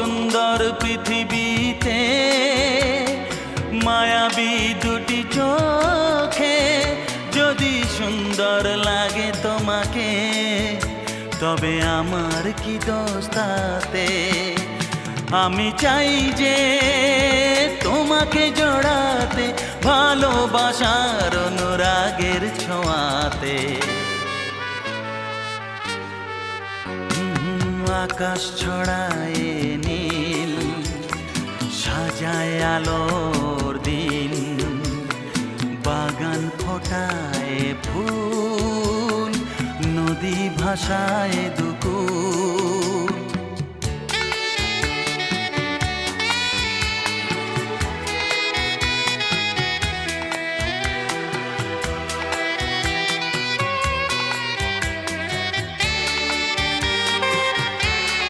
সুন্দর পৃথিবীতে মায়াবী দুটি চোখে যদি সুন্দর লাগে তোমাকে, তবে আমার কি দোষ তাতে? আমি চাই যে তোমাকে জড়াতে, ভালোবাসার অনুরাগের ছোঁয়াতে। আকাশ ছড়ায় নীল, সাজায় আলোর দিন, বাগান ফোটায় ফুল, নদী ভাসায় দুকুল।